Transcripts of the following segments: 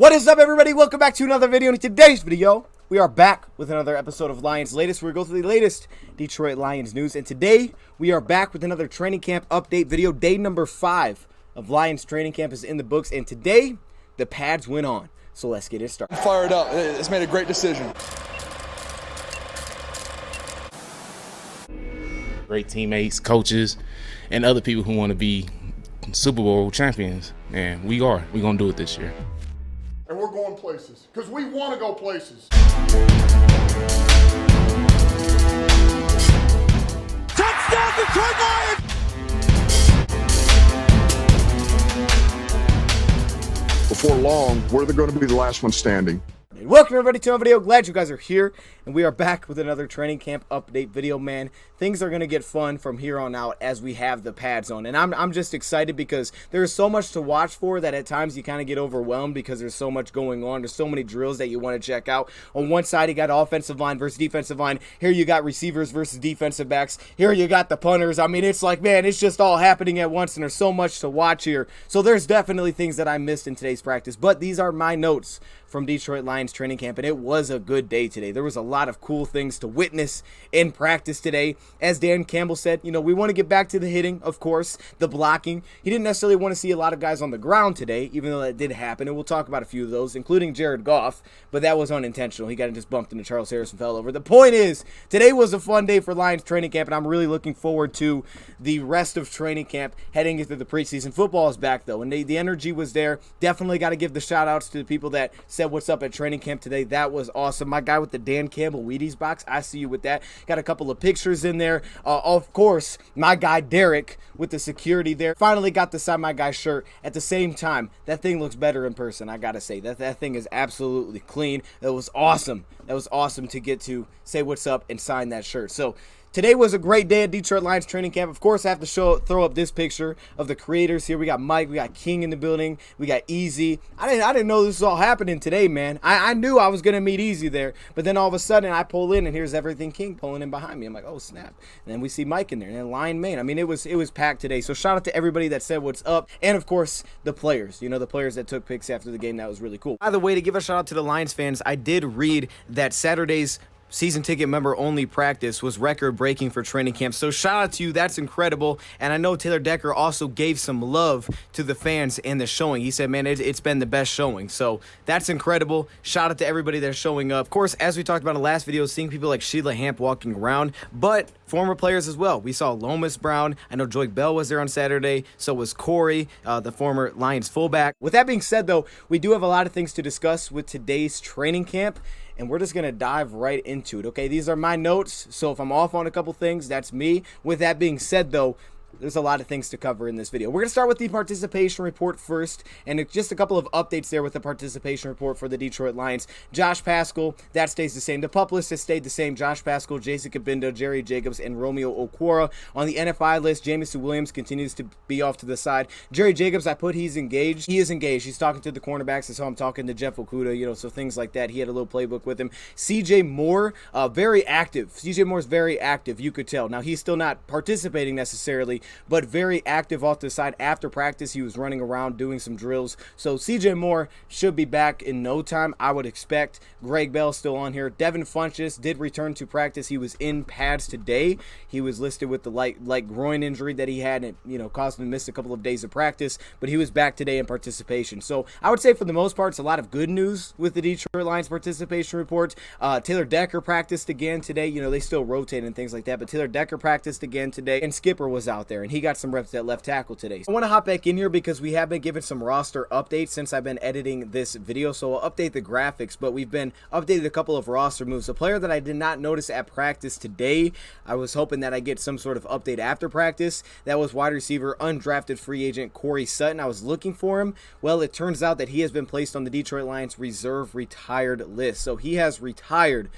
What is up, everybody? Welcome back to another video. In today's video, we are back with another episode of Lions Latest. We're going to go through the latest Detroit Lions news. And today, we are back with another training camp update video. Day number 5 of Lions training camp is in the books. And today, the pads went on. So let's get it started. Fired up. It's made a great decision. Great teammates, coaches, and other people who want to be Super Bowl champions. And we are. We're going to do it this year. And we're going places, because we want to go places. Touchdown, Detroit Lions! Before long, we're going to be the last one standing. Welcome everybody to another video. Glad you guys are here, and we are back with another training camp update video. Man, things are gonna get fun from here on out as we have the pads on, and I'm just excited because there's so much to watch for that at times you kind of get overwhelmed because there's so much going on. There's so many drills that you want to check out. On one side you got offensive line versus defensive line. Here you got receivers versus defensive backs. Here you got the punters. I mean, it's like, man, it's just all happening at once, and there's so much to watch here. So there's definitely things that I missed in today's practice, but these are my notes from Detroit Lions training camp, and it was a good day today. There was a lot of cool things to witness in practice today. As Dan Campbell said, you know, we want to get back to the hitting, of course, the blocking. He didn't necessarily want to see a lot of guys on the ground today, even though that did happen, and we'll talk about a few of those, including Jared Goff, but that was unintentional. He got just bumped into Charles Harris and fell over. The point is, today was a fun day for Lions training camp, and I'm really looking forward to the rest of training camp heading into the preseason. Football is back, though, and the energy was there. Definitely got to give the shout-outs to the people that said what's up at training camp today. That was awesome. My guy with the Dan Campbell Wheaties box, I see you with that. Got a couple of pictures in there. Of course, my guy Derek with the security there. Finally got to sign my guy's shirt. At the same time, that thing looks better in person, I gotta say. That thing is absolutely clean. It was awesome. That was awesome to get to say what's up and sign that shirt. So today was a great day at Detroit Lions training camp. Of course, I have to throw up this picture of the creators here. We got Mike, we got King in the building, we got Easy. I didn't know this was all happening today, man. I knew I was gonna meet Easy there, but then all of a sudden I pull in and here's Everything King pulling in behind me. I'm like, oh snap! And then we see Mike in there, and then Lion Main. I mean, it was packed today. So shout out to everybody that said what's up, and of course the players. You know, the players that took pics after the game. That was really cool. By the way, to give a shout out to the Lions fans, I did read that Saturday's season ticket member only practice was record breaking for training camp. So shout out to you. That's incredible. And I know Taylor Decker also gave some love to the fans in the showing. He said, man, it's been the best showing. So that's incredible. Shout out to everybody that's showing up. Of course, as we talked about in the last video, seeing people like Sheila Hamp walking around, but former players as well. We saw Lomas Brown. I know Joy Bell was there on Saturday. So was Corey, the former Lions fullback. With that being said, though, we do have a lot of things to discuss with today's training camp, and we're just going to dive right into it, okay? These are my notes, so if I'm off on a couple things, that's me. With that being said, though, there's a lot of things to cover in this video. We're going to start with the participation report first, and just a couple of updates there with the participation report for the Detroit Lions. Josh Paschal, that stays the same. The PUP list has stayed the same. Josh Paschal, Jason Cabinda, Jerry Jacobs, and Romeo Okwara. On the NFI list, Jameson Williams continues to be off to the side. Jerry Jacobs, I put he's engaged. He is engaged. He's talking to the cornerbacks. I saw him talking to Jeff Okuda, you know, so things like that. He had a little playbook with him. CJ Moore, very active. CJ Moore's very active, you could tell. Now, he's still not participating necessarily, but very active off to the side. After practice, he was running around doing some drills. So CJ Moore should be back in no time, I would expect. Greg Bell still on here. Devin Funchess did return to practice. He was in pads today. He was listed with the light groin injury that he had, and you know, caused him to miss a couple of days of practice, but he was back today in participation. So I would say for the most part, it's a lot of good news with the Detroit Lions participation report. Taylor Decker practiced again today. You know, they still rotate and things like that, but Taylor Decker practiced again today, and Skipper was out there, and he got some reps at left tackle today. I want to hop back in here because we have been given some roster updates since I've been editing this video, so I'll update the graphics, but we've been updated a couple of roster moves. A player that I did not notice at practice today, I was hoping that I get some sort of update after practice. That was wide receiver, undrafted free agent Corey Sutton. I was looking for him. Well, it turns out that he has been placed on the Detroit Lions reserve retired list, so he has retired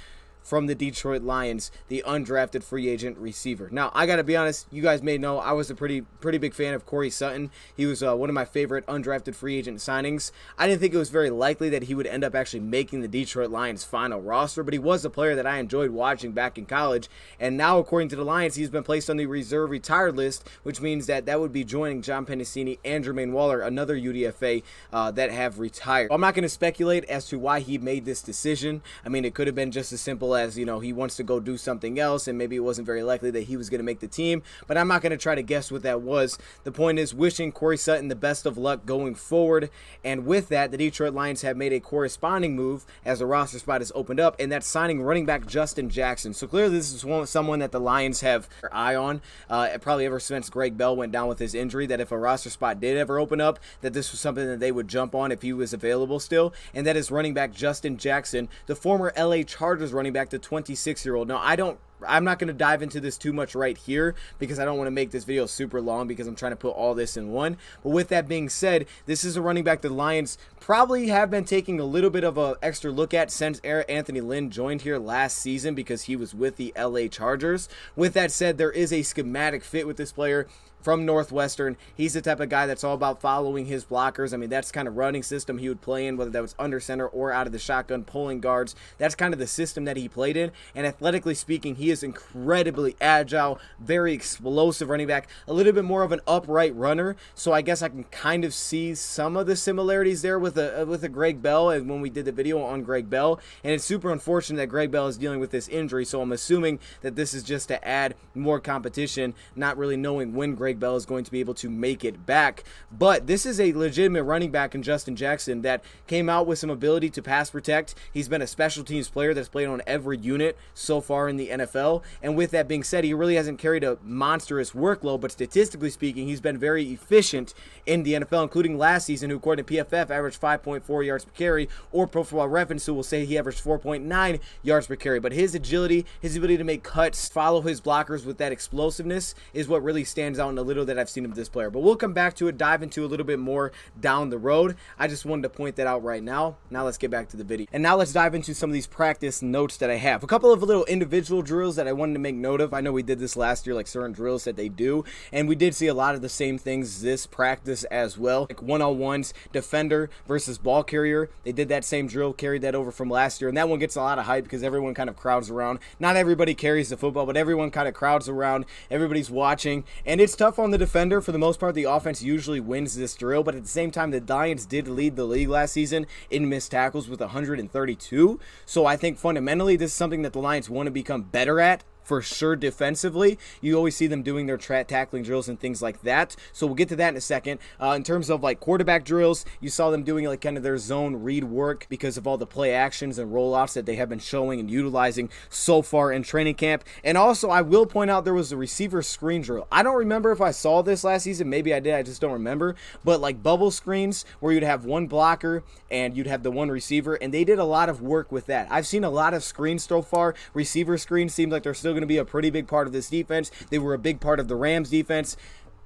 from the Detroit Lions, the undrafted free agent receiver. Now, I got to be honest, you guys may know I was a pretty big fan of Corey Sutton. He was one of my favorite undrafted free agent signings. I didn't think it was very likely that he would end up actually making the Detroit Lions final roster, but he was a player that I enjoyed watching back in college, and now, according to the Lions, he's been placed on the reserve retired list, which means that would be joining John Pennicini and Jermaine Waller, another UDFA that have retired. I'm not going to speculate as to why he made this decision. I mean, it could have been just as simple as, he wants to go do something else, and maybe it wasn't very likely that he was going to make the team, but I'm not going to try to guess what that was. The point is, wishing Corey Sutton the best of luck going forward, and with that, the Detroit Lions have made a corresponding move as the roster spot has opened up, and that's signing running back Justin Jackson. So clearly this is someone that the Lions have their eye on, probably ever since Greg Bell went down with his injury, that if a roster spot did ever open up, that this was something that they would jump on if he was available still, and that is running back Justin Jackson, the former LA Chargers running back, the 26-year-old. Now, I'm not going to dive into this too much right here because I don't want to make this video super long because I'm trying to put all this in one. But with that being said, this is a running back the Lions probably have been taking a little bit of an extra look at since Anthony Lynn joined here last season because he was with the LA Chargers. With that said, there is a schematic fit with this player from Northwestern. He's the type of guy that's all about following his blockers. I mean, that's kind of running system he would play in, whether that was under center or out of the shotgun, pulling guards. That's kind of the system that he played in. And athletically speaking, he is incredibly agile, very explosive running back, a little bit more of an upright runner. So I guess I can kind of see some of the similarities there with a Greg Bell, and when we did the video on Greg Bell. And it's super unfortunate that Greg Bell is dealing with this injury. So I'm assuming that this is just to add more competition, not really knowing when Greg Bell is going to be able to make it back. But this is a legitimate running back in Justin Jackson that came out with some ability to pass protect. He's been a special teams player that's played on every unit so far in the NFL. And with that being said, he really hasn't carried a monstrous workload, but statistically speaking, he's been very efficient in the NFL, including last season, who according to PFF averaged 5.4 yards per carry, or Pro Football Reference, who will say he averaged 4.9 yards per carry. But his agility, his ability to make cuts, follow his blockers with that explosiveness is what really stands out in the little that I've seen of this player. But we'll come back to it, dive into a little bit more down the road. I just wanted to point that out right now. Now let's get back to the video. And now let's dive into some of these practice notes that I have. A couple of little individual drills that I wanted to make note of. I know we did this last year, like certain drills that they do, and we did see a lot of the same things this practice as well. Like one-on-ones, defender versus ball carrier. They did that same drill, carried that over from last year, and that one gets a lot of hype because everyone kind of crowds around. Not everybody carries the football, but everyone kind of crowds around. Everybody's watching, and it's tough on the defender. For the most part, the offense usually wins this drill, but at the same time, the Lions did lead the league last season in missed tackles with 132. So I think fundamentally, this is something that the Lions want to become better at. For sure, defensively, you always see them doing their tackling drills and things like that. So we'll get to that in a second. In terms of like quarterback drills, you saw them doing like kind of their zone read work because of all the play actions and rollouts that they have been showing and utilizing so far in training camp. And also, I will point out there was a receiver screen drill. I don't remember if I saw this last season. Maybe I did. I just don't remember. But like bubble screens where you'd have one blocker and you'd have the one receiver, and they did a lot of work with that. I've seen a lot of screens so far. Receiver screens seems like they're still going to be a pretty big part of this defense. They were a big part of the Rams defense.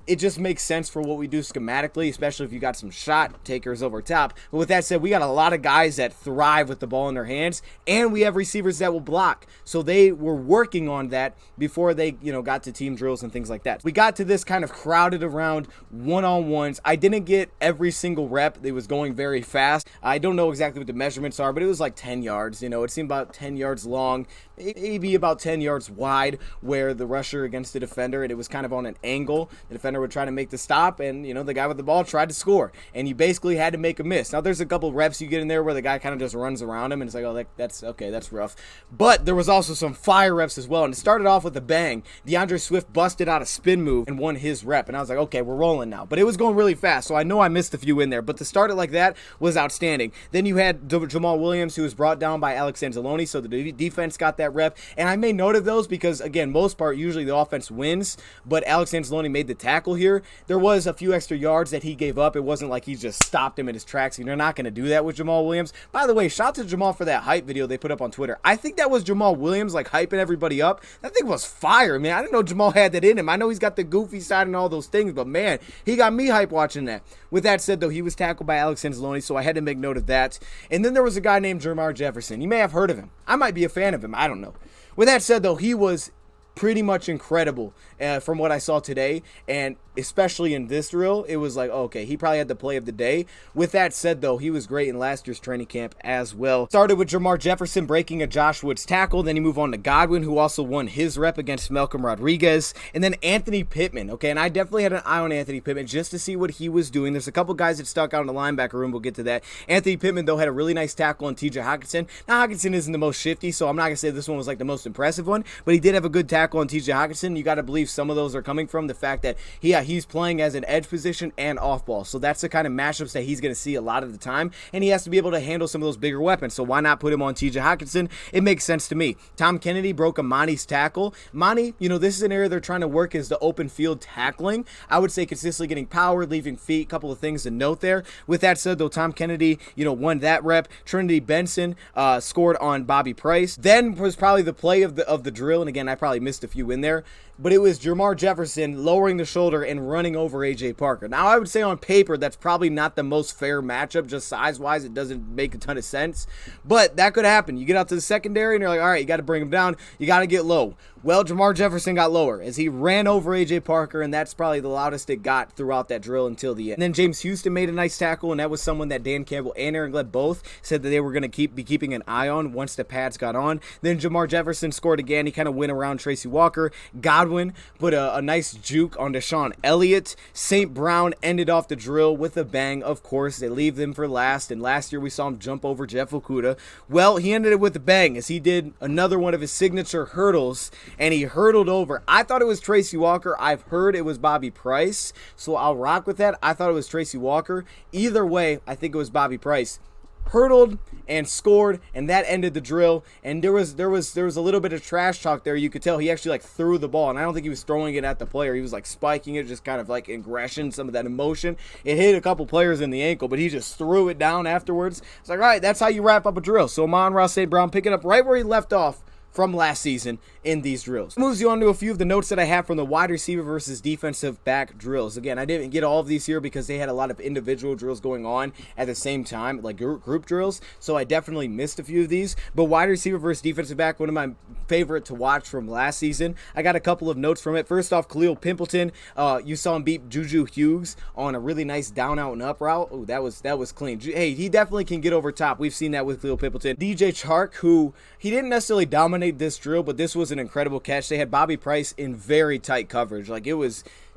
It just makes sense for what we do schematically, especially if you got some shot takers over top. But with that said, we got a lot of guys that thrive with the ball in their hands, and we have receivers that will block. So they were working on that before they, got to team drills and things like that. We got to this kind of crowded around one-on-ones. I didn't get every single rep. It was going very fast. I don't know exactly what the measurements are, but it was like 10 yards. It seemed about 10 yards long, maybe about 10 yards wide, where the rusher against the defender, and it was kind of on an angle. The defender would try to make the stop, and the guy with the ball tried to score, and you basically had to make a miss. Now there's a couple reps you get in there where the guy kind of just runs around him, and it's like, oh, that's okay, that's rough. But there was also some fire reps as well, and it started off with a bang. DeAndre Swift busted out a spin move and won his rep, and I was like, okay, we're rolling now. But it was going really fast, so I know I missed a few in there, but to start it like that was outstanding. Then you had Jamal Williams, who was brought down by Alex Anzalone, so the defense got that rep, and I made note of those because, again, most part, usually the offense wins, but Alex Anzalone made the tackle. tackle here. There was a few extra yards that he gave up. It wasn't like he just stopped him in his tracks. You're not going to do that with Jamal Williams. By the way, shout out to Jamal for that hype video they put up on Twitter. I think that was Jamal Williams like hyping everybody up. That thing was fire, man. I didn't know Jamal had that in him. I know he's got the goofy side and all those things, but man, he got me hype watching that. With that said, though, he was tackled by Alex Anzalone, so I had to make note of that. And then there was a guy named Jermar Jefferson. You may have heard of him. I might be a fan of him. I don't know. With that said, though, he was pretty much incredible from what I saw today, and especially in this drill, it was like, okay, he probably had the play of the day. With that said, though, he was great in last year's training camp as well. Started with Jermar Jefferson breaking a Josh Woods tackle, then he moved on to Godwin, who also won his rep against Malcolm Rodriguez, and then Anthony Pittman, okay, and I definitely had an eye on Anthony Pittman just to see what he was doing. There's a couple guys that stuck out in the linebacker room, we'll get to that. Anthony Pittman, though, had a really nice tackle on TJ Hockenson. Now, Hockenson isn't the most shifty, so I'm not going to say this one was like the most impressive one, but he did have a good tackle on TJ Hockenson. You got to believe some of those are coming from the fact that he's playing as an edge position and off ball, so that's the kind of matchups that he's going to see a lot of the time, and he has to be able to handle some of those bigger weapons, so why not put him on TJ Hockenson? It makes sense to me. Tom Kennedy broke Amani's tackle. Amani, this is an area they're trying to work, is the open field tackling. I would say consistently getting power, leaving feet, a couple of things to note there. With that said, though, Tom Kennedy, won that rep. Trinity Benson scored on Bobby Price. Then was probably the play of the drill, and again, I probably missed a few in there, but it was Jermar Jefferson lowering the shoulder and running over A.J. Parker. Now, I would say on paper, that's probably not the most fair matchup, just size-wise. It doesn't make a ton of sense, but that could happen. You get out to the secondary, and you're like, all right, you got to bring him down. You got to get low. Well, Jermar Jefferson got lower as he ran over A.J. Parker, and that's probably the loudest it got throughout that drill until the end. And then James Houston made a nice tackle, and that was someone that Dan Campbell and Aaron Gleb both said that they were going to be keeping an eye on once the pads got on. Then Jermar Jefferson scored again. He kind of went around Tracy Walker. Godwin put a nice juke on Deshaun Elliott. St. Brown ended off the drill with a bang. Of course, they leave them for last, and last year we saw him jump over Jeff Okuda. Well, he ended it with a bang as he did another one of his signature hurdles, and he hurdled over. I thought it was Tracy Walker. I've heard it was Bobby Price, so I'll rock with that. I thought it was Tracy Walker. Either way, I think it was Bobby Price. Hurdled and scored, and that ended the drill. And there was a little bit of trash talk there. You could tell he actually threw the ball, and I don't think he was throwing it at the player. He was spiking it, just kind of aggression, some of that emotion. It hit a couple players in the ankle, but he just threw it down afterwards. It's like, all right, that's how you wrap up a drill. So Amon-Ra St. Brown picking up right where he left off from last season in these drills. Moves you on to a few of the notes that I have from the wide receiver versus defensive back drills. Again, I didn't get all of these here because they had a lot of individual drills going on at the same time, like group drills, so I definitely missed a few of these. But wide receiver versus defensive back, one of my favorite to watch from last season. I got a couple of notes from it. First off, Khalil Pippleton, you saw him beat Juju Hughes on a really nice down out and up route. Oh, that was clean. Hey, he definitely can get over top. We've seen that with Khalil Pippleton. DJ Chark, who he didn't necessarily dominate this drill, but this was an incredible catch. They had Bobby Price in very tight coverage.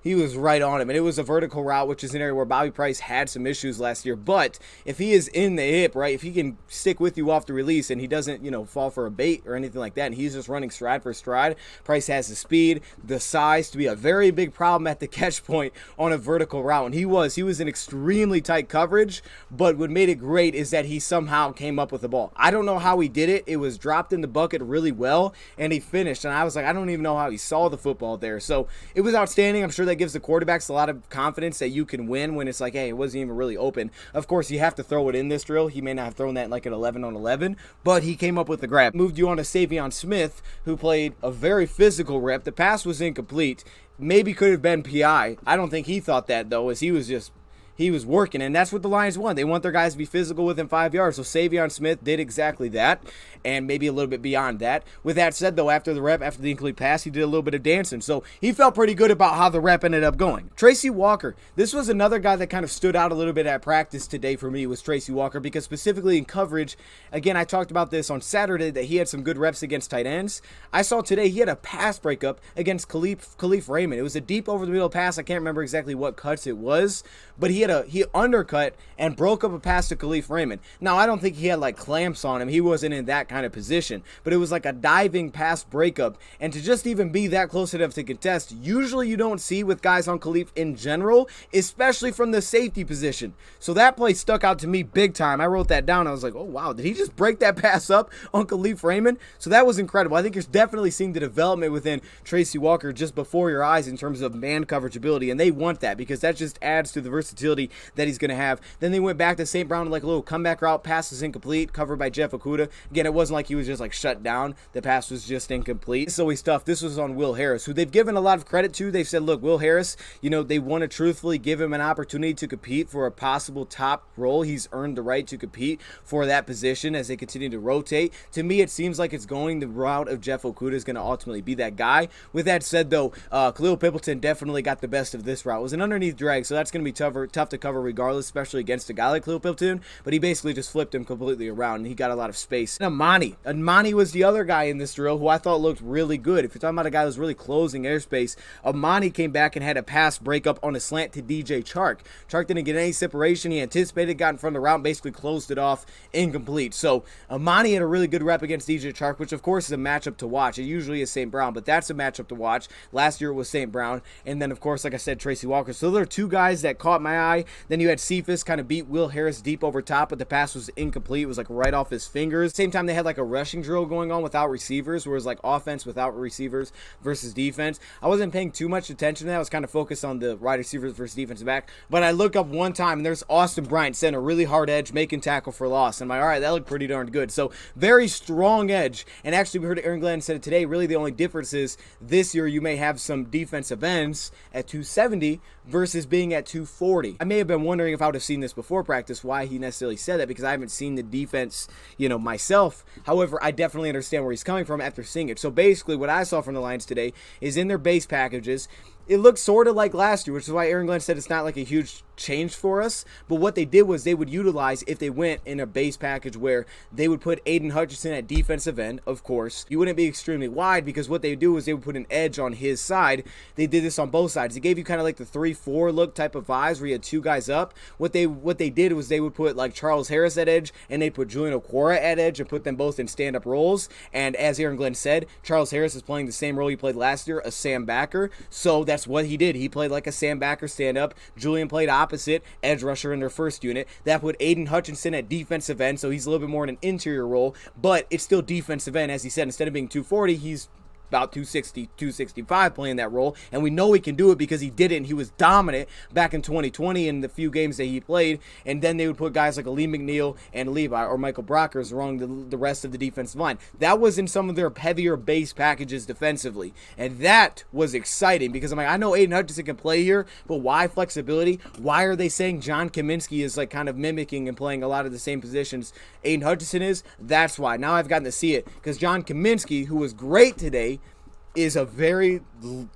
He was right on him, and it was a vertical route, which is an area where Bobby Price had some issues last year. But if he is in the hip, right, if he can stick with you off the release and he doesn't, fall for a bait or anything like that, and he's just running stride for stride, Price has the speed, the size to be a very big problem at the catch point on a vertical route. And he was in extremely tight coverage, but what made it great is that he somehow came up with the ball. I don't know how he did it. It was dropped in the bucket really well, and he finished. And I was like, I don't even know how he saw the football there. So it was outstanding. I'm sure that gives the quarterbacks a lot of confidence that you can win when it's like, hey, it wasn't even really open. Of course, you have to throw it in this drill. He may not have thrown that like an 11-on-11, but he came up with the grab. Moved you on to Savion Smith, who played a very physical rep. The pass was incomplete. Maybe could have been PI. I don't think he thought that, though, as he was working, and that's what the Lions want. They want their guys to be physical within 5 yards. So Savion Smith did exactly that, and maybe a little bit beyond that. With that said, though, after the incomplete pass, he did a little bit of dancing. So he felt pretty good about how the rep ended up going. Tracy Walker. This was another guy that kind of stood out a little bit at practice today for me, was Tracy Walker, because specifically in coverage, again, I talked about this on Saturday, that he had some good reps against tight ends. I saw today he had a pass breakup against Khalif Raymond. It was a deep over the middle pass. I can't remember exactly what cuts it was, but he he undercut and broke up a pass to Khalil Raymond. Now, I don't think he had like clamps on him. He wasn't in that kind of position, but it was like a diving pass breakup. And to just even be that close enough to contest, usually you don't see with guys on Khalil in general, especially from the safety position. So that play stuck out to me big time. I wrote that down. I was like, oh wow, did he just break that pass up on Khalil Raymond? So that was incredible. I think you're definitely seeing the development within Tracy Walker just before your eyes in terms of man coverage ability, and they want that because that just adds to the versatility that he's going to have. Then they went back to St. Brown, like a little comeback route, pass is incomplete, covered by Jeff Okuda. Again, it wasn't like he was just like shut down. The pass was just incomplete. Silly stuff. This was on Will Harris, who they've given a lot of credit to. They've said, look, Will Harris, you know, they want to truthfully give him an opportunity to compete for a possible top role. He's earned the right to compete for that position as they continue to rotate. To me, it seems like it's going the route of Jeff Okuda is going to ultimately be that guy. With that said, though, Khalil Pippleton definitely got the best of this route. It was an underneath drag, so that's going to be tough to cover regardless, especially against a guy like Khalil Pippleton, but he basically just flipped him completely around, and he got a lot of space. And Amani was the other guy in this drill who I thought looked really good. If you're talking about a guy who's really closing airspace, Amani came back and had a pass breakup on a slant to DJ Chark. Chark didn't get any separation. He anticipated, got in front of the route, basically closed it off, incomplete. So Amani had a really good rep against DJ Chark, which of course is a matchup to watch. It usually is St. Brown, but that's a matchup to watch. Last year it was St. Brown, and then of course, like I said, Tracy Walker. So there are two guys that caught my eye. Then you had Cephas kind of beat Will Harris deep over top, but the pass was incomplete. It was like right off his fingers. Same time they had like a rushing drill going on without receivers, where it was like offense without receivers versus defense. I wasn't paying too much attention to that. I was kind of focused on the wide receivers versus defensive back. But I look up one time and there's Austin Bryant setting a really hard edge, making tackle for loss. And I'm like, all right, that looked pretty darn good. So very strong edge. And actually, we heard Aaron Glenn said it today. Really, the only difference is this year you may have some defensive ends at 270 versus being at 240. I may have been wondering if I would have seen this before practice, why he necessarily said that, because I haven't seen the defense, you know, myself. However, I definitely understand where he's coming from after seeing it. So basically, what I saw from the Lions today is in their base packages, it looked sort of like last year, which is why Aaron Glenn said it's not like a huge change for us. But what they did was they would utilize, if they went in a base package where they would put Aiden Hutchinson at defensive end, of course. You wouldn't be extremely wide because what they would do is they would put an edge on his side. They did this on both sides. They gave you kind of like the 3-4 look type of vibes where you had two guys up. What they did was they would put like Charles Harris at edge and they'd put Julian Okwara at edge and put them both in stand-up roles. And as Aaron Glenn said, Charles Harris is playing the same role he played last year, a Sam backer. So that's what he did. He played like a Sam backer stand-up. Julian played opposite, edge rusher in their first unit. That put Aiden Hutchinson at defensive end, so he's a little bit more in an interior role, but it's still defensive end. As he said, instead of being 240, he's about 260, 265 playing that role, and we know he can do it because he did it, and he was dominant back in 2020 in the few games that he played. And then they would put guys like Lee McNeil and Levi or Michael Brockers along the rest of the defensive line. That was in some of their heavier base packages defensively, and that was exciting because I'm like, I know Aiden Hutchinson can play here, but why flexibility? Why are they saying John Kaminsky is like kind of mimicking and playing a lot of the same positions Aiden Hutchinson is? That's why. Now I've gotten to see it because John Kaminsky, who was great today, is a very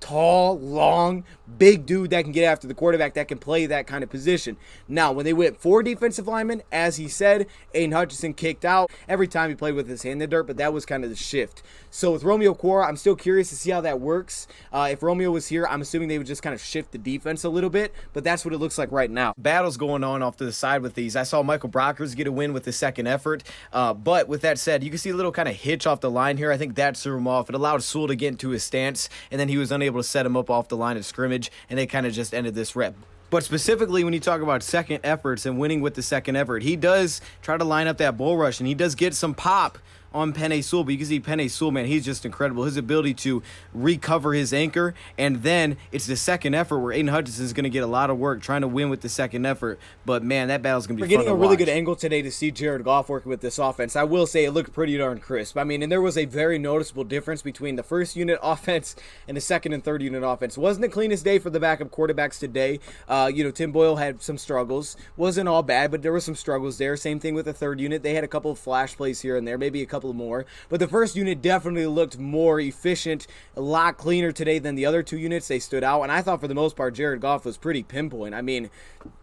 tall, long, big dude that can get after the quarterback, that can play that kind of position. Now, when they went for defensive linemen, as he said, Aiden Hutchinson kicked out every time he played with his hand in the dirt, but that was kind of the shift. So with Romeo Okwara, I'm still curious to see how that works. If Romeo was here, I'm assuming they would just kind of shift the defense a little bit, but that's what it looks like right now. Battles going on off to the side with these. I saw Michael Brockers get a win with the second effort, but with that said, you can see a little kind of hitch off the line here. I think that threw him off. It allowed Sewell to get into his stance, and then he was unable to set him up off the line of scrimmage, and they kind of just ended this rep. But specifically, when you talk about second efforts and winning with the second effort, he does try to line up that bull rush, and he does get some pop on Penei Sewell, but you can see Penei Sewell, man, he's just incredible. His ability to recover his anchor, and then it's the second effort where Aiden Hutchinson is going to get a lot of work trying to win with the second effort. But, man, that battle's going to be fun to watch. We're getting a really good angle today to see Jared Goff working with this offense. I will say it looked pretty darn crisp. I mean, and there was a very noticeable difference between the first unit offense and the second and third unit offense. Wasn't the cleanest day for the backup quarterbacks today. Tim Boyle had some struggles. Wasn't all bad, but there were some struggles there. Same thing with the third unit. They had a couple of flash plays here and there, maybe a couple more. But the first unit definitely looked more efficient, a lot cleaner today than the other two units. They stood out, and I thought for the most part Jared Goff was pretty pinpoint. I mean,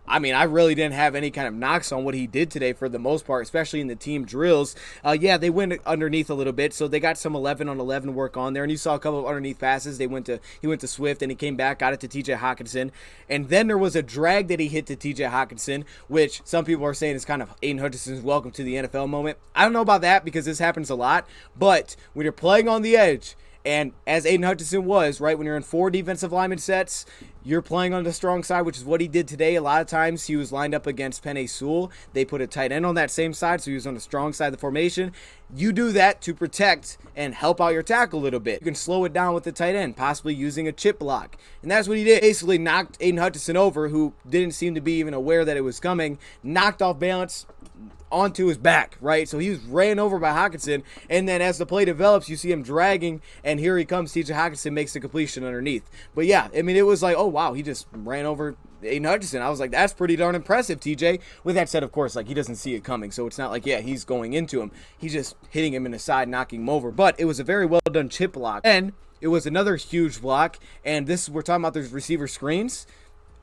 I mean, I really didn't have any kind of knocks on what he did today for the most part, especially in the team drills. Yeah, they went underneath a little bit, so they got some 11-on-11 work on there, and you saw a couple of underneath passes. He went to Swift, and he came back, got it to T.J. Hockenson, and then there was a drag that he hit to T.J. Hockenson, which some people are saying is kind of Aiden Hutchinson's welcome to the NFL moment. I don't know about that because this happens a lot, but when you're playing on the edge, and as Aiden Hutchinson was, right, when you're in 4 defensive lineman sets, you're playing on the strong side, which is what he did today. A lot of times he was lined up against Penei Sewell. They put a tight end on that same side, so he was on the strong side of the formation. You do that to protect and help out your tackle a little bit. You can slow it down with the tight end, possibly using a chip block. And that's what he did. Basically knocked Aiden Hutchinson over, who didn't seem to be even aware that it was coming, knocked off balance onto his back, right? So he was ran over by Hockenson, and then as the play develops, you see him dragging, and here he comes. T.J. Hockenson makes the completion underneath. But yeah, I mean, it was like, oh wow, he just ran over Aiden Hutchinson. I was like, that's pretty darn impressive, TJ. With that said, of course, like, he doesn't see it coming, so it's not like, yeah, he's going into him. He's just hitting him in the side, knocking him over. But it was a very well done chip block. And it was another huge block, and this, we're talking about those receiver screens.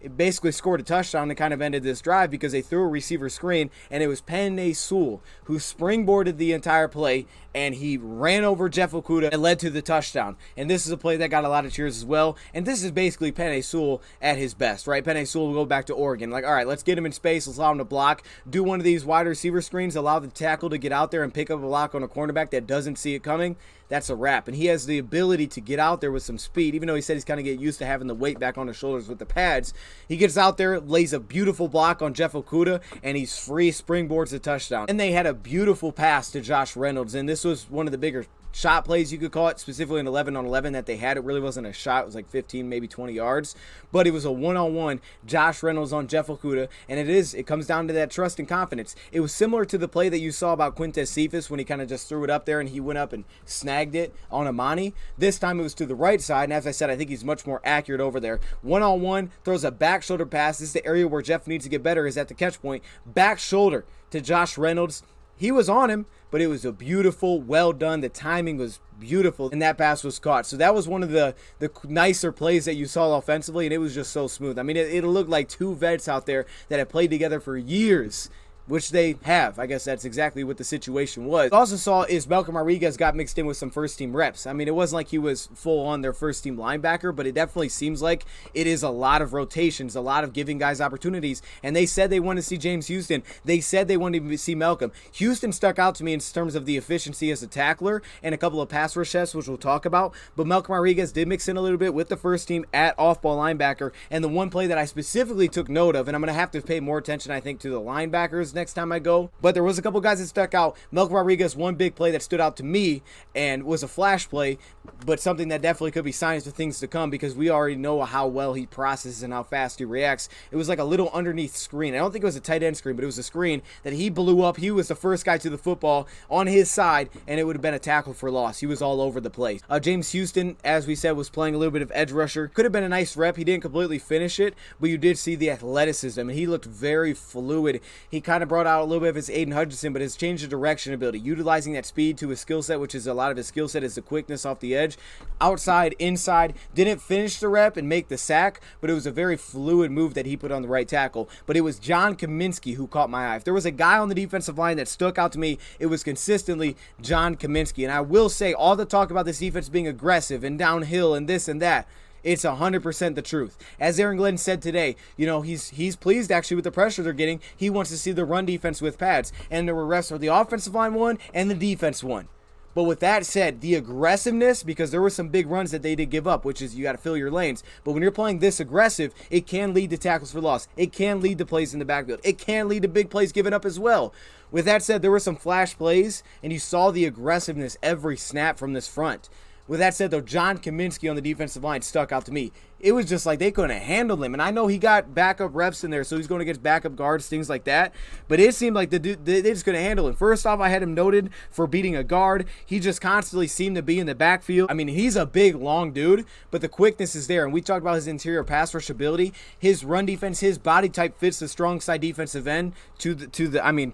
It basically scored a touchdown and kind of ended this drive because they threw a receiver screen, and it was Penei Sewell who springboarded the entire play, and he ran over Jeff Okuda and led to the touchdown. And this is a play that got a lot of cheers as well. And this is basically Penei Sewell at his best, right? Penei Sewell will go back to Oregon. Like, all right, let's get him in space. Let's allow him to block. Do one of these wide receiver screens. Allow the tackle to get out there and pick up a block on a cornerback that doesn't see it coming. That's a wrap. And he has the ability to get out there with some speed, even though he said he's kind of getting used to having the weight back on his shoulders with the pads. He gets out there, lays a beautiful block on Jeff Okuda, and he's free, springboards the touchdown. And they had a beautiful pass to Josh Reynolds, and this was one of the bigger shot plays, you could call it, specifically an 11-on-11 that they had. It really wasn't a shot. It was like 15, maybe 20 yards. But it was a one-on-one Josh Reynolds on Jeff Okuda, and it comes down to that trust and confidence. It was similar to the play that you saw about Quintez Cephas when he kind of just threw it up there and he went up and snagged it on Amani. This time it was to the right side, and as I said, I think he's much more accurate over there. One-on-one, throws a back shoulder pass. This is the area where Jeff needs to get better, is at the catch point. Back shoulder to Josh Reynolds. He was on him, but it was a beautiful, well done. The timing was beautiful, and that pass was caught. So that was one of the nicer plays that you saw offensively, and it was just so smooth. I mean, it looked like two vets out there that have played together for years, which they have. I guess that's exactly what the situation was. What I also saw is Malcolm Rodriguez got mixed in with some first-team reps. I mean, it wasn't like he was full on their first-team linebacker, but it definitely seems like it is a lot of rotations, a lot of giving guys opportunities. And they said they wanted to see James Houston. They said they wanted to see Malcolm. Houston stuck out to me in terms of the efficiency as a tackler and a couple of pass rush tests, which we'll talk about. But Malcolm Rodriguez did mix in a little bit with the first team at off-ball linebacker. And the one play that I specifically took note of, and I'm going to have to pay more attention, I think, to the linebackers next time I go, but there was a couple guys that stuck out. Malcolm Rodriguez, one big play that stood out to me and was a flash play, but something that definitely could be signs of things to come because we already know how well he processes and how fast he reacts. It was like a little underneath screen. I don't think it was a tight end screen, but it was a screen that he blew up. He was the first guy to the football on his side, and it would have been a tackle for loss. He was all over the place. James Houston, as we said, was playing a little bit of edge rusher. Could have been a nice rep. He didn't completely finish it, but you did see the athleticism, and he looked very fluid. He kind of brought out a little bit of his Aiden Hutchinson, but has changed the direction ability, utilizing that speed to his skill set, which is a lot of his skill set is the quickness off the edge. Outside, inside, didn't finish the rep and make the sack, but it was a very fluid move that he put on the right tackle. But it was John Kaminsky who caught my eye. If there was a guy on the defensive line that stuck out to me, it was consistently John Kaminsky. And I will say, all the talk about this defense being aggressive and downhill and this and that, it's 100% the truth. As Aaron Glenn said today, you know, he's pleased actually with the pressure they're getting. He wants to see the run defense with pads. And the rest of the offensive line won and the defense won. But with that said, the aggressiveness, because there were some big runs that they did give up, which is you got to fill your lanes. But when you're playing this aggressive, it can lead to tackles for loss. It can lead to plays in the backfield. It can lead to big plays given up as well. With that said, there were some flash plays, and you saw the aggressiveness every snap from this front. With that said, though, John Kaminsky on the defensive line stuck out to me. It was just like they couldn't handle him. And I know he got backup reps in there, so he's going against backup guards, things like that. But it seemed like they just couldn't handle him. First off, I had him noted for beating a guard. He just constantly seemed to be in the backfield. I mean, he's a big, long dude, but the quickness is there. And we talked about his interior pass rush ability. His run defense, his body type fits the strong side defensive end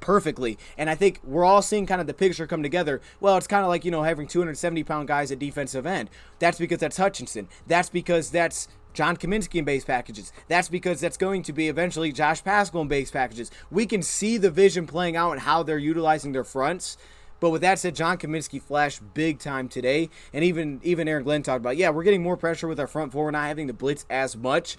perfectly. And I think we're all seeing kind of the picture come together. Well, it's kind of like, you know, having 270-pound guys at defensive end. That's because that's Hutchinson. That's because that's John Kaminsky in base packages. That's because that's going to be eventually Josh Paschal in base packages. We can see the vision playing out and how they're utilizing their fronts. But with that said, John Kaminsky flashed big time today. And even Aaron Glenn talked about, yeah, we're getting more pressure with our front four. We're not having to blitz as much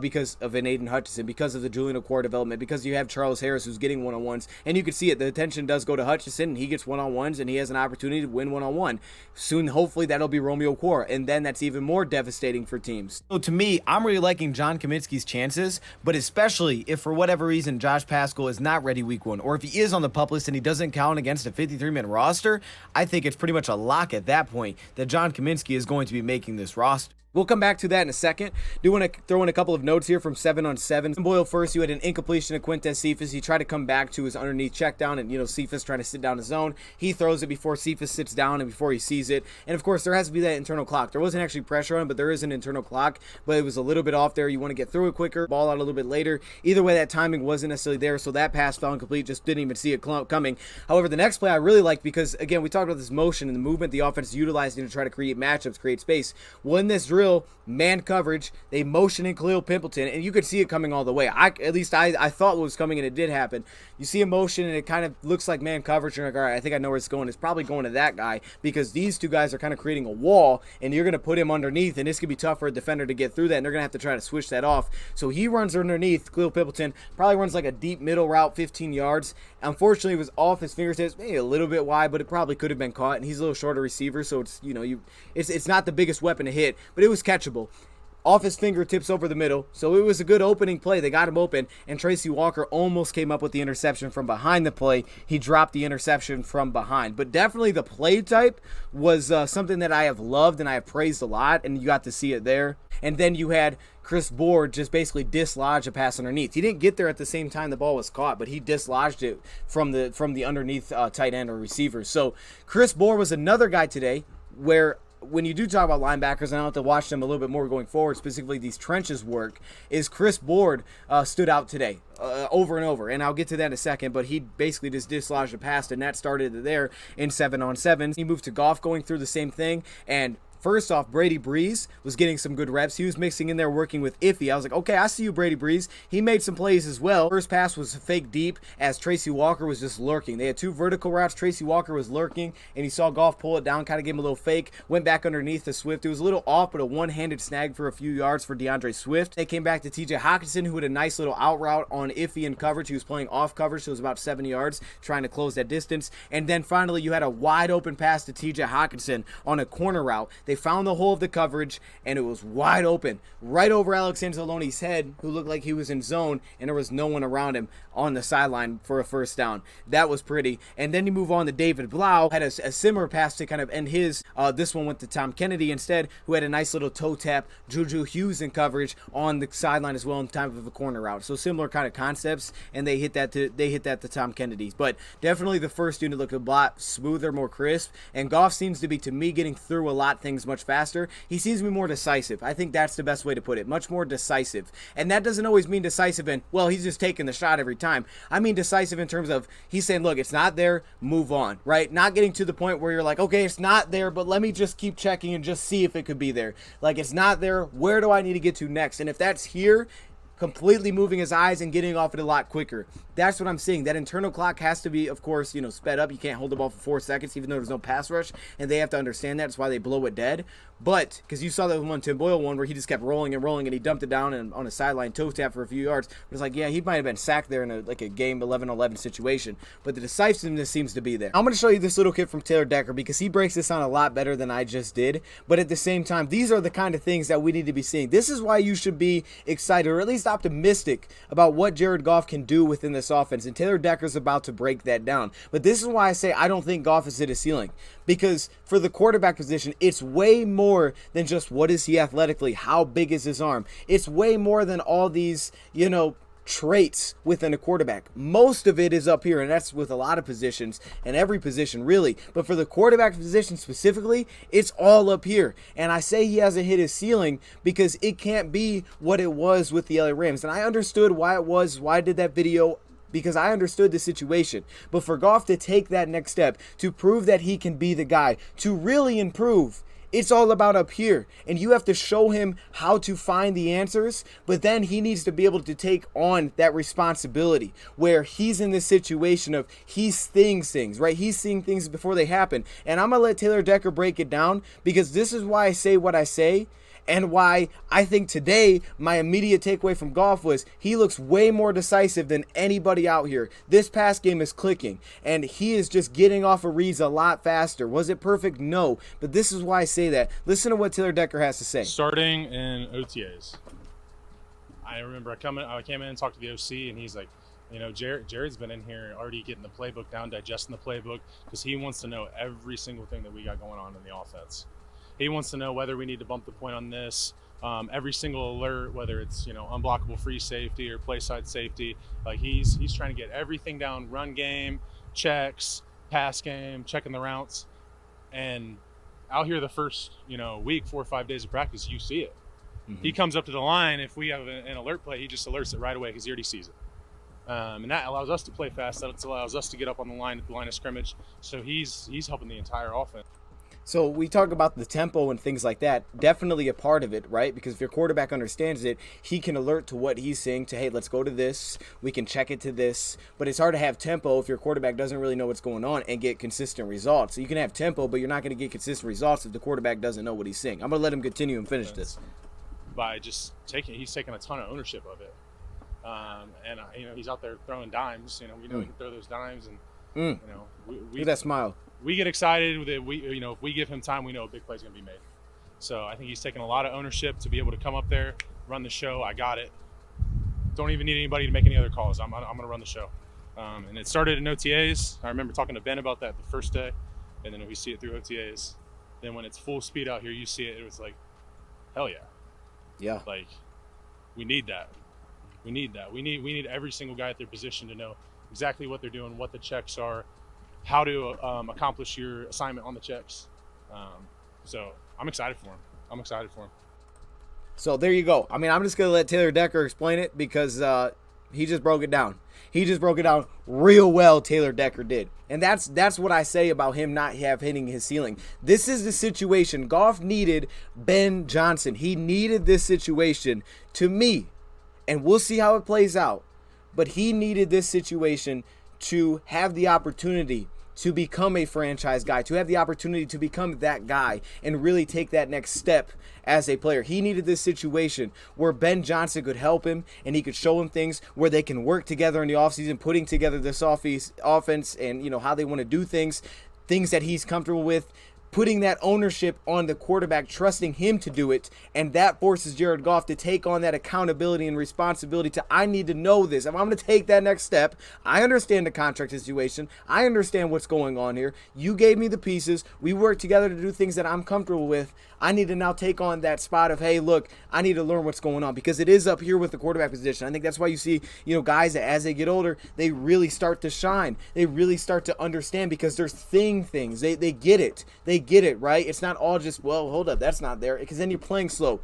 because of an Aiden Hutchinson, because of the Julian Okuda development, because you have Charles Harris who's getting one-on-ones. And you can see it. The attention does go to Hutchinson, and he gets one-on-ones, and he has an opportunity to win one-on-one. Soon, hopefully, that'll be Romeo Okwara. And then that's even more devastating for teams. So to me, I'm really liking John Kaminsky's chances, but especially if for whatever reason Josh Paschal is not ready week 1, or if he is on the PUP list and he doesn't count against a 53-man roster, I think it's pretty much a lock at that point that John Kaminsky is going to be making this roster. We'll come back to that in a second. Do want to throw in a couple of notes here from 7 on 7. Boyle first, you had an incompletion to Quintez Cephas. He tried to come back to his underneath check down, and Cephas trying to sit down his zone. He throws it before Cephas sits down and before he sees it. And of course, there has to be that internal clock. There wasn't actually pressure on him, but there is an internal clock. But it was a little bit off there. You want to get through it quicker, ball out a little bit later. Either way, that timing wasn't necessarily there, so that pass fell incomplete. Just didn't even see it coming. However, the next play I really liked because, again, we talked about this motion and the movement the offense is utilizing to try to create matchups, create space. Well, in this drill, man coverage, they motion in Khalil Pippleton, and you could see it coming all the way. At least I thought what was coming, and it did happen. You see a motion, and it kind of looks like man coverage, and you're like, all right, I think I know where it's going. It's probably going to that guy because these two guys are kind of creating a wall, and you're going to put him underneath, and this could be tough for a defender to get through that, and they're going to have to try to switch that off. So he runs underneath. Khalil Pippleton probably runs like a deep middle route, 15 yards. Unfortunately, it was off his fingertips, maybe a little bit wide, but it probably could have been caught, and he's a little shorter receiver, so it's, it's not the biggest weapon to hit, but it was catchable. Off his fingertips over the middle, so it was a good opening play. They got him open, and Tracy Walker almost came up with the interception from behind the play. He dropped the interception from behind. But definitely the play type was something that I have loved and I have praised a lot, and you got to see it there. And then you had Chris Board just basically dislodge a pass underneath. He didn't get there at the same time the ball was caught, but he dislodged it from the underneath tight end or receiver. So Chris Board was another guy today where when you do talk about linebackers, and I'll have to watch them a little bit more going forward, specifically these trenches work, is Chris Board stood out today over and over. And I'll get to that in a second, but he basically just dislodged a pass, and that started there in 7 on 7. He moved to Goff going through the same thing, and first off, Brady Breeze was getting some good reps. He was mixing in there working with Iffy. I was like, okay, I see you, Brady Breeze. He made some plays as well. First pass was fake deep as Tracy Walker was just lurking. They had two vertical routes. Tracy Walker was lurking, and he saw Goff pull it down, kind of gave him a little fake, went back underneath to Swift. It was a little off, but a one-handed snag for a few yards for DeAndre Swift. They came back to TJ Hockenson, who had a nice little out route on Iffy in coverage. He was playing off coverage, so it was about 7 yards, trying to close that distance. And then finally, you had a wide open pass to TJ Hockenson on a corner route. They found the hole of the coverage, and it was wide open right over Alex Anzalone's head, who looked like he was in zone, and there was no one around him on the sideline for a first down. That was pretty. And then you move on to David Blau, had a similar pass to kind of end his. This one went to Tom Kennedy instead, who had a nice little toe tap. Juju Hughes in coverage on the sideline as well in time of a corner route. So similar kind of concepts, and they hit that to Tom Kennedy. But definitely the first unit looked a lot smoother, more crisp, and Goff seems to be, to me, getting through a lot of things much faster. He seems to be more decisive. I think that's the best way to put it. Much more decisive. And that doesn't always mean decisive in, well, he's just taking the shot every time. I mean decisive in terms of he's saying, look, it's not there, move on, right? Not getting to the point where you're like, okay, it's not there, but let me just keep checking and just see if it could be there. Like, it's not there, where do I need to get to next? And if that's here, completely moving his eyes and getting off it a lot quicker. That's what I'm seeing. That internal clock has to be, of course, sped up. You can't hold the ball for 4 seconds, even though there's no pass rush, and they have to understand that. That's why they blow it dead. But, because you saw that one Tim Boyle one where he just kept rolling and rolling, and he dumped it down and on a sideline toe tap for a few yards. It was like, yeah, he might have been sacked there in a game 11-11 situation. But the decisiveness seems to be there. I'm going to show you this little kid from Taylor Decker because he breaks this on a lot better than I just did. But at the same time, these are the kind of things that we need to be seeing. This is why you should be excited, or at least optimistic, about what Jared Goff can do within this offense. And Taylor Decker's about to break that down. But this is why I say I don't think Goff is at his ceiling. Because for the quarterback position, it's way more than just what is he athletically, how big is his arm. It's way more than all these, traits within a quarterback. Most of it is up here, and that's with a lot of positions and every position really. But for the quarterback position specifically, it's all up here. And I say he hasn't hit his ceiling because it can't be what it was with the LA Rams. And I understood why it was, why I did that video, because I understood the situation. But for Goff to take that next step, to prove that he can be the guy, to really improve, It's all about up here, and you have to show him how to find the answers, but then he needs to be able to take on that responsibility where he's in this situation of he's seeing things, right? He's seeing things before they happen. And I'm going to let Taylor Decker break it down, because this is why I say what I say. And why I think today my immediate takeaway from Goff was he looks way more decisive than anybody out here. This pass game is clicking, and he is just getting off of reads a lot faster. Was it perfect? No. But this is why I say that. Listen to what Taylor Decker has to say. Starting in OTAs, I remember I came in and talked to the OC, and he's like, Jared's been in here already getting the playbook down, digesting the playbook, because he wants to know every single thing that we got going on in the offense. He wants to know whether we need to bump the point on this, every single alert, whether it's unblockable free safety or play side safety. Like he's trying to get everything down: run game, checks, pass game, checking the routes. And out here the first week, 4 or 5 days of practice, you see it. Mm-hmm. He comes up to the line. If we have an alert play, he just alerts it right away because he already sees it. And that allows us to play fast. That allows us to get up on the line at the line of scrimmage. So he's helping the entire offense. So we talk about the tempo and things like that. Definitely a part of it, right? Because if your quarterback understands it, he can alert to what he's saying to, hey, let's go to this. We can check it to this. But it's hard to have tempo if your quarterback doesn't really know what's going on and get consistent results. So you can have tempo, but you're not going to get consistent results if the quarterback doesn't know what he's saying. I'm going to let him continue and finish this. By just he's taking a ton of ownership of it. And he's out there throwing dimes. We know he can throw those dimes, and look at that smile. We get excited that if we give him time, we know a big play's going to be made. So I think he's taking a lot of ownership to be able to come up there, run the show. I got it. Don't even need anybody to make any other calls. I'm going to run the show. And it started in OTAs. I remember talking to Ben about that the first day, and then we see it through OTAs. Then when it's full speed out here, you see it. It was like, hell yeah. Yeah. Like, we need that. We need that. We need every single guy at their position to know exactly what they're doing, what the checks are, how to accomplish your assignment on the checks. So I'm excited for him. So there you go. I mean, I'm just going to let Taylor Decker explain it because he just broke it down. He just broke it down real well, Taylor Decker did. And that's what I say about him not hitting his ceiling. This is the situation. Goff needed Ben Johnson. He needed this situation to me. And we'll see how it plays out. But he needed this situation to have the opportunity to become a franchise guy, to have the opportunity to become that guy and really take that next step as a player. He needed this situation where Ben Johnson could help him and he could show him things where they can work together in the offseason, putting together this offense and how they want to do things that he's comfortable with, putting that ownership on the quarterback, trusting him to do it, and that forces Jared Goff to take on that accountability and responsibility to, I need to know this. If I'm going to take that next step, I understand the contract situation. I understand what's going on here. You gave me the pieces. We work together to do things that I'm comfortable with. I need to now take on that spot of, hey, look, I need to learn what's going on because it is up here with the quarterback position. I think that's why you see, guys that as they get older, they really start to shine. They really start to understand because they're seeing things. They get it. They get it, right? It's not all just, well, hold up, that's not there, because then you're playing slow.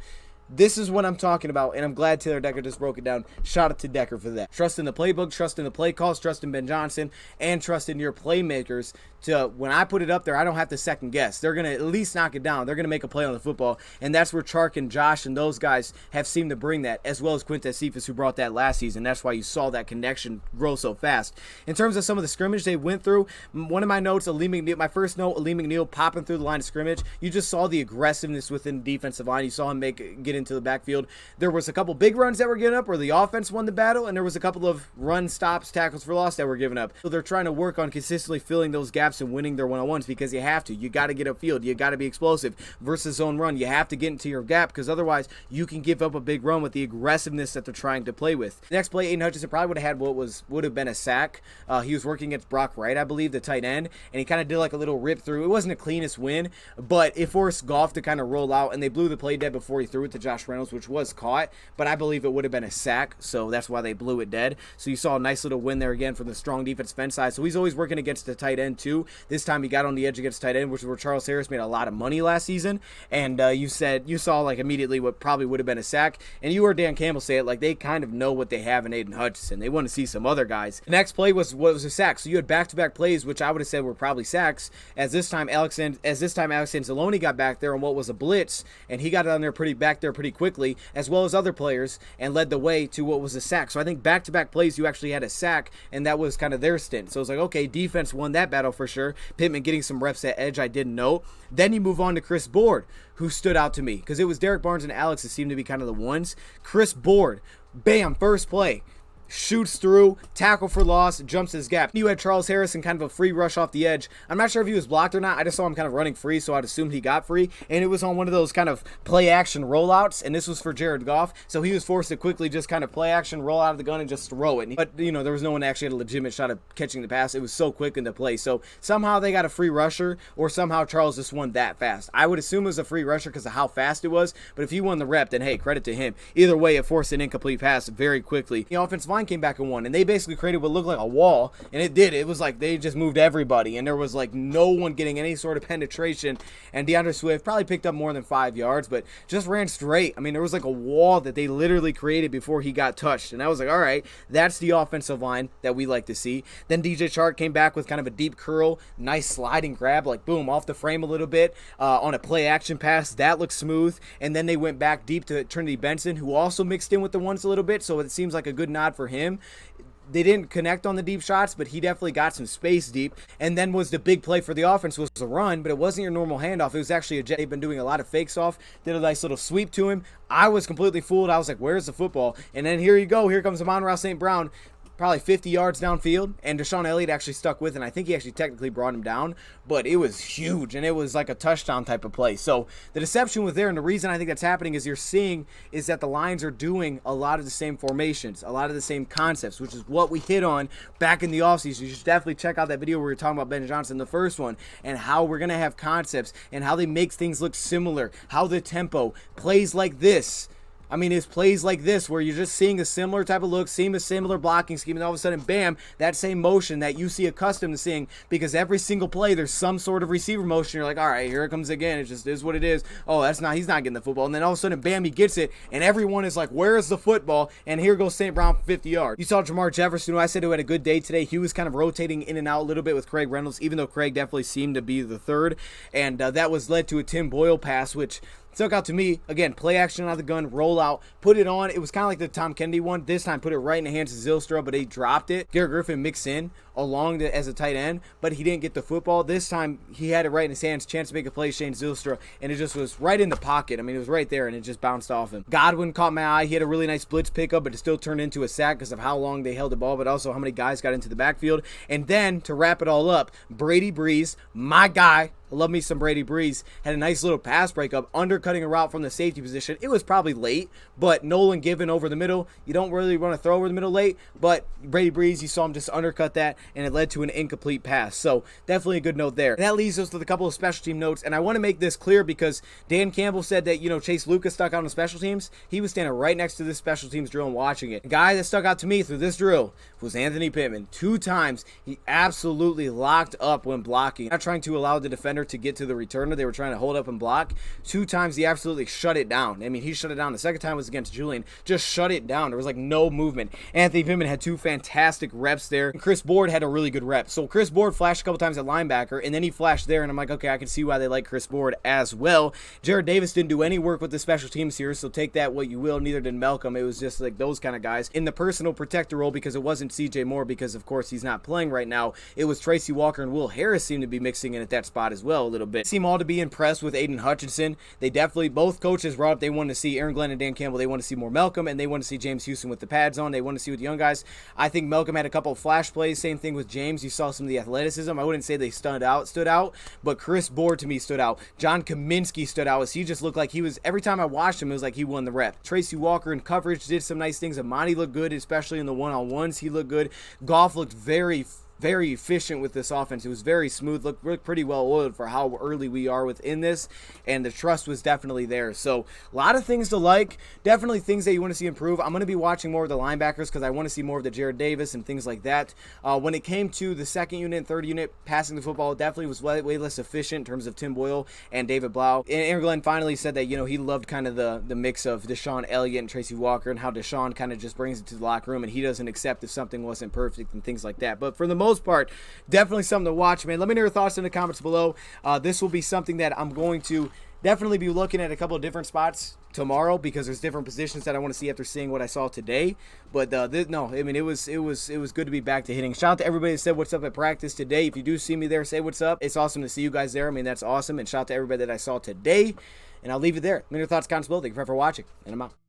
This is what I'm talking about, and I'm glad Taylor Decker just broke it down. Shout out to Decker for that. Trust in the playbook, trust in the play calls, trust in Ben Johnson, and trust in your playmakers to, when I put it up there, I don't have to second guess. They're going to at least knock it down. They're going to make a play on the football, and that's where Chark and Josh and those guys have seemed to bring that, as well as Quintez Cephas, who brought that last season. That's why you saw that connection grow so fast. In terms of some of the scrimmage they went through, one of my notes, my first note, Ali McNeil popping through the line of scrimmage, you just saw the aggressiveness within the defensive line. You saw him get into the backfield. There was a couple big runs that were given up where the offense won the battle, and there was a couple of run stops, tackles for loss that were given up. So they're trying to work on consistently filling those gaps and winning their one-on-ones because you have to. You got to get upfield. You got to be explosive versus zone run. You have to get into your gap because otherwise you can give up a big run with the aggressiveness that they're trying to play with. Next play, Aiden Hutchinson probably would have had would have been a sack. He was working against Brock Wright, I believe, the tight end, and he kind of did like a little rip through. It wasn't the cleanest win, but it forced Goff to kind of roll out, and they blew the play dead before he threw it to Josh Reynolds, which was caught, but I believe it would have been a sack, so that's why they blew it dead. So you saw a nice little win there again from the strong defense fence side. So he's always working against the tight end too. too. This time he got on the edge against tight end, which is where Charles Harris made a lot of money last season. And you saw like immediately what probably would have been a sack. And you heard Dan Campbell say it, like they kind of know what they have in Aiden Hutchinson. They want to see some other guys. The next play was a sack. So you had back-to-back plays, which I would have said were probably sacks. As this time Alex Anzalone got back there on what was a blitz, and he got on there back there pretty quickly, as well as other players, and led the way to what was a sack. So I think back-to-back plays you actually had a sack, and that was kind of their stint. So it's like, okay, defense won that battle for sure. Pittman getting some reps at edge, I didn't know. Then you move on to Chris Board, who stood out to me, because it was Derek Barnes and Alex that seemed to be kind of the ones. Chris Board, bam, first play. Shoots through, tackle for loss, jumps his gap. You had Charles Harrison kind of a free rush off the edge. I'm not sure if he was blocked or not. I just saw him kind of running free, so I'd assumed he got free. And it was on one of those kind of play action rollouts, and this was for Jared Goff. So he was forced to quickly just kind of play action, roll out of the gun, and just throw it. But, you know, there was no one that actually had a legitimate shot of catching the pass. It was so quick in the play. So somehow they got a free rusher, or somehow Charles just won that fast. I would assume it was a free rusher because of how fast it was. But if he won the rep, then hey, credit to him. Either way, it forced an incomplete pass very quickly. The offensive line came back and won, and they basically created what looked like a wall, and it did. It was like they just moved everybody, and there was like no one getting any sort of penetration, and DeAndre Swift probably picked up more than 5 yards, but just ran straight. I mean, there was like a wall that they literally created before he got touched, and I was like, all right, that's the offensive line that we like to see. Then DJ Chark came back with kind of a deep curl, nice sliding grab, like boom, off the frame a little bit, on a play action pass. That looked smooth, and then they went back deep to Trinity Benson, who also mixed in with the ones a little bit, so it seems like a good nod for him. They didn't connect on the deep shots, but he definitely got some space deep. And then was the big play for the offense was a run, but it wasn't your normal handoff. It was actually a jet. They've been doing a lot of fakes off. Did a nice little sweep to him. I was completely fooled. I was like, where's the football? And then here you go. Here comes Amon-Ra St. Brown. Probably 50 yards downfield, and Deshaun Elliott actually stuck with it, and I think he actually technically brought him down, but it was huge, and it was like a touchdown type of play. So the deception was there, and the reason I think that's happening is you're seeing is that the Lions are doing a lot of the same formations, a lot of the same concepts, which is what we hit on back in the offseason. You should definitely check out that video where we were talking about Ben Johnson, the first one, and how we're going to have concepts, and how they make things look similar, how the tempo plays like this. I mean, it's plays like this where you're just seeing a similar type of look, seeing a similar blocking scheme, and all of a sudden, bam, that same motion that you see accustomed to seeing, because every single play, there's some sort of receiver motion. You're like, all right, here it comes again. It just is what it is. Oh, he's not getting the football. And then all of a sudden, bam, he gets it, and everyone is like, where is the football? And here goes St. Brown for 50 yards. You saw Jermar Jefferson, who I said who had a good day today. He was kind of rotating in and out a little bit with Craig Reynolds, even though Craig definitely seemed to be the third. And that was led to a Tim Boyle pass, which stuck out to me. Again, play action out of the gun, roll out, put it on. It was kind of like the Tom Kennedy one. This time, put it right in the hands of Zylstra, but he dropped it. Garrett Griffin mixed in along as a tight end, but he didn't get the football. This time, he had it right in his hands, chance to make a play, Shane Zylstra, and it just was right in the pocket. I mean, it was right there, and it just bounced off him. Godwin caught my eye. He had a really nice blitz pickup, but it still turned into a sack because of how long they held the ball, but also how many guys got into the backfield. And then, to wrap it all up, Brady Breeze, my guy, I love me some Brady Breeze, had a nice little pass breakup, undercutting a route from the safety position. It was probably late, but Nolan Given over the middle. You don't really want to throw over the middle late, but Brady Breeze, you saw him just undercut that, and it led to an incomplete pass. So definitely a good note there. And that leads us to a couple of special team notes, and I want to make this clear because Dan Campbell said that, Chase Lucas stuck out on the special teams. He was standing right next to this special teams drill and watching it. The guy that stuck out to me through this drill was Anthony Pittman. 2 times, he absolutely locked up when blocking. Not trying to allow the defender to get to the returner. They were trying to hold up and block. 2 times he absolutely shut it down. I mean, he shut it down. The second time was against Julian. Just shut it down. There was like no movement. Anthony Pittman had 2 fantastic reps there. And Chris Board had a really good rep. So Chris Board flashed a couple times at linebacker, and then he flashed there, and I'm like, okay, I can see why they like Chris Board as well. Jared Davis didn't do any work with the special teams here, so take that what you will. Neither did Malcolm. It was just like those kind of guys. In the personal protector role, because it wasn't CJ Moore, because of course he's not playing right now, it was Tracy Walker and Will Harris seemed to be mixing in at that spot as well a little bit. Seem all to be impressed with Aiden Hutchinson. They definitely, both coaches brought up they wanted to see Aaron Glenn and Dan Campbell. They want to see more Malcolm, and they want to see James Houston with the pads on. They want to see with the young guys. I think Malcolm had a couple of flash plays. Same thing with James. You saw some of the athleticism. I wouldn't say they stood out, but Chris Board to me stood out. John Kaminsky stood out as he just looked like he was, every time I watched him, it was like he won the rep. Tracy Walker in coverage did some nice things. Amani looked good, especially in the one-on-ones. He looked good. Goff looked very very efficient with this offense. It was very smooth, looked pretty well oiled for how early we are within this, and the trust was definitely there. So a lot of things to like, definitely things that you want to see improve. I'm going to be watching more of the linebackers because I want to see more of the Jared Davis and things like that. When it came to the second unit and third unit, passing the football definitely was way less efficient in terms of Tim Boyle and David Blau. And Aaron Glenn finally said that, he loved kind of the mix of Deshaun Elliott and Tracy Walker, and how Deshaun kind of just brings it to the locker room, and he doesn't accept if something wasn't perfect and things like that. But for the most part, definitely something to watch, man. Let me know your thoughts in the comments below. This will be something that I'm going to definitely be looking at a couple of different spots tomorrow, because there's different positions that I want to see after seeing what I saw today. But no, I mean, it was good to be back to hitting. Shout out to everybody that said what's up at practice today. If you do see me there, say what's up. It's awesome to see you guys there. I mean, that's awesome. And shout out to everybody that I saw today. And I'll leave it there. Let me know your thoughts, comments below. Thank you for watching, and I'm out.